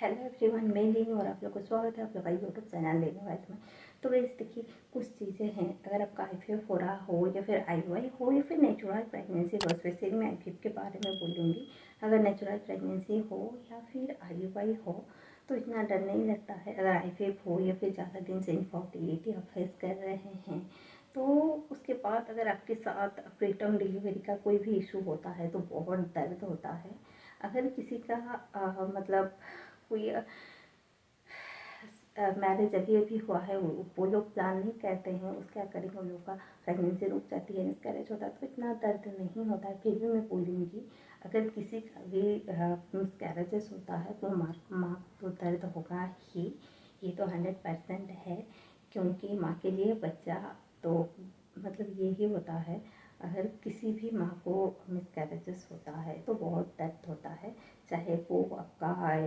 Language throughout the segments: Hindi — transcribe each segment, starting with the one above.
हेलो एवरीवन, मैं लीनी और आप लोग को स्वागत है आप लोग का यूट्यूब चैनल लेने वाइज में। तो गाइस देखिए, कुछ चीज़ें हैं, अगर आपका आईवीएफ हो रहा हो या फिर आईयूआई हो या फिर नेचुरल प्रेगनेंसी हो, स्पेशली मैं आईवीएफ के बारे में बोलूँगी। अगर नेचुरल प्रेगनेंसी हो या फिर आईयूआई हो तो इतना डर नहीं लगता है। अगर आईवीएफ हो या फिर ज़्यादा दिन से इनफर्टिलिटी आप फेस कर रहे हैं तो उसके बाद अगर आपके साथ प्रीटर्म डिलीवरी का कोई भी इशू होता है तो बहुत दर्द होता है। अगर किसी का मतलब कोई मैरिज अभी अभी हुआ है, वो लोग प्लान नहीं करते हैं, उसके अकॉर्डिंग उन लोग का प्रेगनेंसी रुक जाती है, मिसकैरेज होता है तो इतना दर्द नहीं होता है। फिर भी मैं बोलूँगी, अगर किसी का भी मिसकैरेजेस होता है तो माँ तो दर्द होगा ही, ये तो 100% है। क्योंकि माँ के लिए बच्चा तो मतलब यही होता है। अगर किसी भी माँ को मिसकैरेजेस होता है तो बहुत दर्द होता है, चाहे वो आपका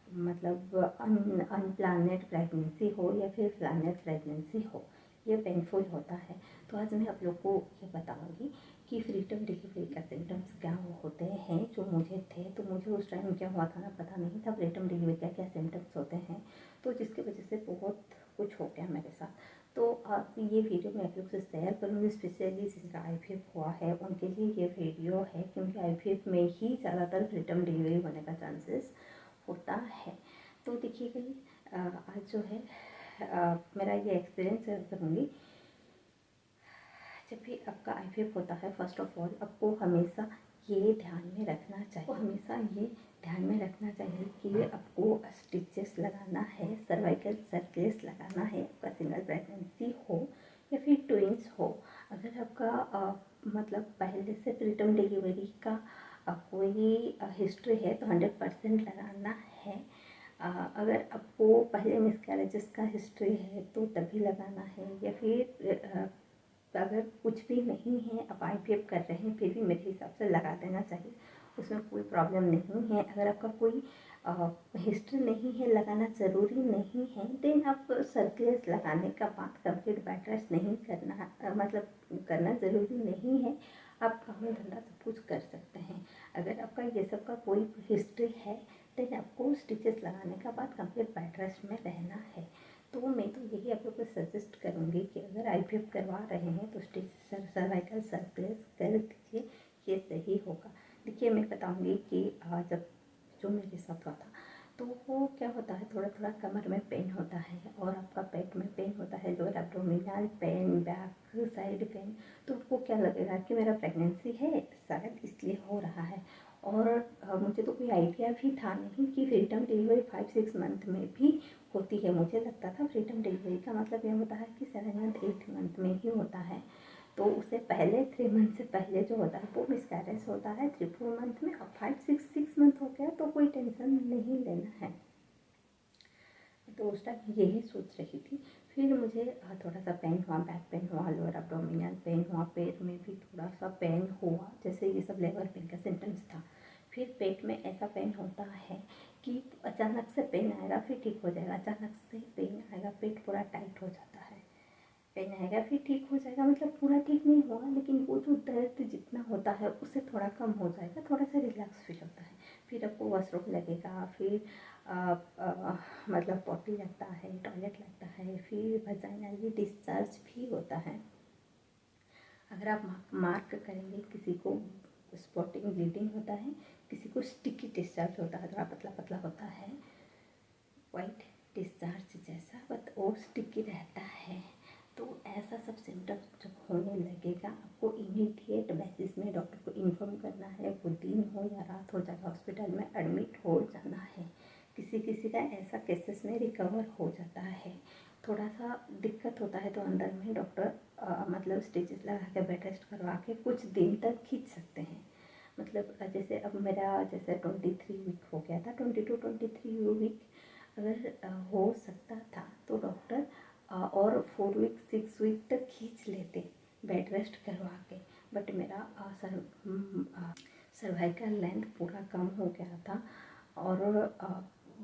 मतलब अनप्लानेड प्रेगनेंसी हो या फिर प्लानेड प्रेगनेंसी हो, ये पेनफुल होता है। तो आज मैं आप लोग को ये बताऊंगी कि प्रीटर्म डिलीवरी का सिम्टम्स क्या होते हैं जो मुझे थे। तो मुझे उस टाइम क्या हुआ था ना, पता नहीं था प्रीटर्म डिलीवरी का क्या सिम्टम्स होते हैं, तो जिसकी वजह से बहुत कुछ हो गया मेरे साथ। तो आज ये वीडियो मैं आप लोग से शेयर करूँगी, स्पेशली जिनका आईवीएफ हुआ है उनके लिए ये वीडियो है, क्योंकि आईवीएफ में ही ज़्यादातर प्रीटर्म डिलीवरी होने का चांसेस होता है। तो देखिए आज जो है मेरा ये एक्सपीरियंस शेयर करूँगी। जब भी आपका आईवीएफ होता है, फर्स्ट ऑफ ऑल आपको हमेशा ये ध्यान में रखना चाहिए, कि आपको स्टिचेस लगाना है, सर्वाइकल सर्कलेस लगाना है, आपका सिंगल प्रेगनेंसी हो या फिर ट्विंस हो। अगर आपका मतलब पहले से प्रीटर्म डिलीवरी का कोई हिस्ट्री है तो 100% लगाना है। अगर आपको पहले मिसकैरेजेस का हिस्ट्री है तो तभी लगाना है, या फिर अगर कुछ भी नहीं है, आप आईवीएफ कर रहे हैं फिर भी मेरे हिसाब से लगा देना चाहिए, उसमें कोई प्रॉब्लम नहीं है। अगर आपका कोई हिस्ट्री नहीं है, लगाना ज़रूरी नहीं है, देन आप सर्कलेस लगाने का बाद कंप्लीट बेड रेस्ट नहीं करना मतलब करना ज़रूरी नहीं है। आप काम धंधा सब कुछ कर सकते हैं। अगर आपका ये सब का कोई हिस्ट्री है देन आपको स्टिचेस लगाने का बाद कंप्लीट बेड रेस्ट में रहना है। तो मैं तो यही आप लोग को सजेस्ट करूँगी कि अगर आईवीएफ करवा रहे हैं तो सर्वाइकल सर्कलेस कर दीजिए, ये सही होगा। देखिए मैं बताऊँगी कि जब जो मेरे साथ हुआ था तो वो क्या होता है, थोड़ा थोड़ा कमर में पेन होता है और आपका पेट में पेन होता है, lower abdominal pain, back side pain. तो आपको क्या लगेगा कि मेरा प्रेगनेंसी है, शायद इसलिए हो रहा है। और मुझे तो कोई आइडिया भी था नहीं कि प्रीटर्म डिलीवरी 5-6 मंथ में भी होती है। मुझे लगता था प्रीटर्म डिलीवरी का मतलब ये होता है कि 7 मंथ 8 मंथ में ही होता है, तो उससे पहले 3 मंथ से पहले जो होता है वो मिसकैरेज होता है 3-4 मंथ में। और 5-6 मंथ हो गया तो कोई टेंशन नहीं लेना है। तो उस टाइम यही सोच रही थी। फिर मुझे थोड़ा सा पेन हुआ, बैक पेन हुआ, लोअर एब्डोमिनल पेन हुआ, पेट में भी थोड़ा सा पेन हुआ, जैसे ये सब लेबर पेन का सिम्टम्स था। फिर पेट में ऐसा पेन होता है कि अचानक से पेन आएगा फिर ठीक हो जाएगा, अचानक से पेन आएगा, पेट पूरा टाइट हो जाता है, पेन आएगा फिर ठीक हो जाएगा, मतलब पूरा ठीक नहीं हुआ लेकिन वो जो दर्द जितना होता है उससे थोड़ा कम हो जाएगा, थोड़ा सा रिलैक्स फील होता है। फिर आपको वॉशरूम लगेगा, फिर मतलब पॉटी लगता है, टॉयलेट लगता है, फिर वजाइनली डिस्चार्ज भी होता है। अगर आप मार्क करेंगे, किसी को स्पॉटिंग ब्लीडिंग होता है, किसी को स्टिकी डिस्चार्ज होता है, थोड़ा पतला पतला होता है, वाइट डिस्चार्ज जैसा, बट वो स्टिकी रहता है। तो ऐसा सब सिम्टम्स जब होने लगेगा, आपको इमीडिएट बेसिस में डॉक्टर को इन्फॉर्म करना है। वो दिन हो या रात हो, जाकर हॉस्पिटल में एडमिट हो जाना है। किसी किसी का ऐसा केसेस में रिकवर हो जाता है। थोड़ा सा दिक्कत होता है तो अंदर में डॉक्टर मतलब स्टिचेस लगा के बेड रेस्ट करवा के कुछ दिन तक खींच सकते हैं। मतलब जैसे अब मेरा जैसे 23 वीक हो गया था, 22-23 वीक अगर हो सकता था तो डॉक्टर और 4 वीक 6 वीक तक खींच लेते बेड रेस्ट करवा के। बट मेरा सर्वाइकल लेंथ पूरा कम हो गया था और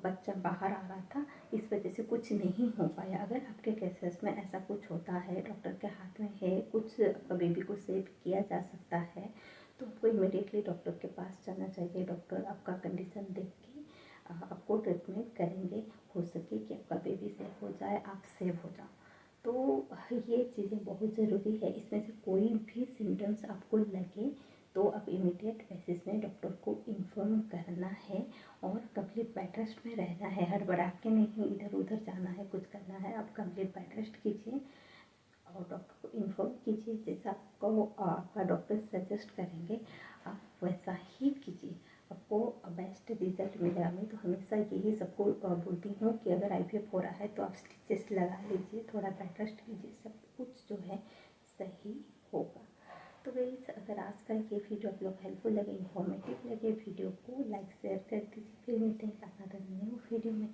बच्चा बाहर आ रहा था, इस वजह से कुछ नहीं हो पाया। अगर आपके केसेस में ऐसा कुछ होता है, डॉक्टर के हाथ में है, कुछ बेबी को सेव किया जा सकता है, तो आपको इमीडिएटली डॉक्टर के पास जाना चाहिए। डॉक्टर आपका कंडीशन देख के आपको ट्रीटमेंट करेंगे। हो सके कि आपका बेबी सेफ हो जाए, आप सेफ हो जाओ। तो ये चीज़ें बहुत ज़रूरी है। इसमें से कोई भी सिम्टम्स आपको लगे तो आप इमीडिएट बेसिस में डॉक्टर को इन्फॉर्म करना है और कंप्लीट बेड रेस्ट में रहना है। हड़बड़ा के नहीं इधर उधर जाना है, कुछ करना है, आप कंप्लीट बेड रेस्ट कीजिए और डॉक्टर को इन्फॉर्म कीजिए। जैसा आपको आपका डॉक्टर सजेस्ट करेंगे आप वैसा ही कीजिए, आपको बेस्ट रिजल्ट मिलेगा। मैं तो हमेशा यही सबको बोलती हूँ कि अगर IVF हो रहा है तो आप स्टिचेस लगा लीजिए, थोड़ा बेड रेस्ट कीजिए, सब कुछ जो है सही होगा। तो गाइस, अगर आज का ये वीडियो आप लोग हेल्पफुल लगे, इन्फॉर्मेटिव लगे, वीडियो को लाइक शेयर कर दीजिए। फिर मिलते हैं अनदर न्यू वीडियो में।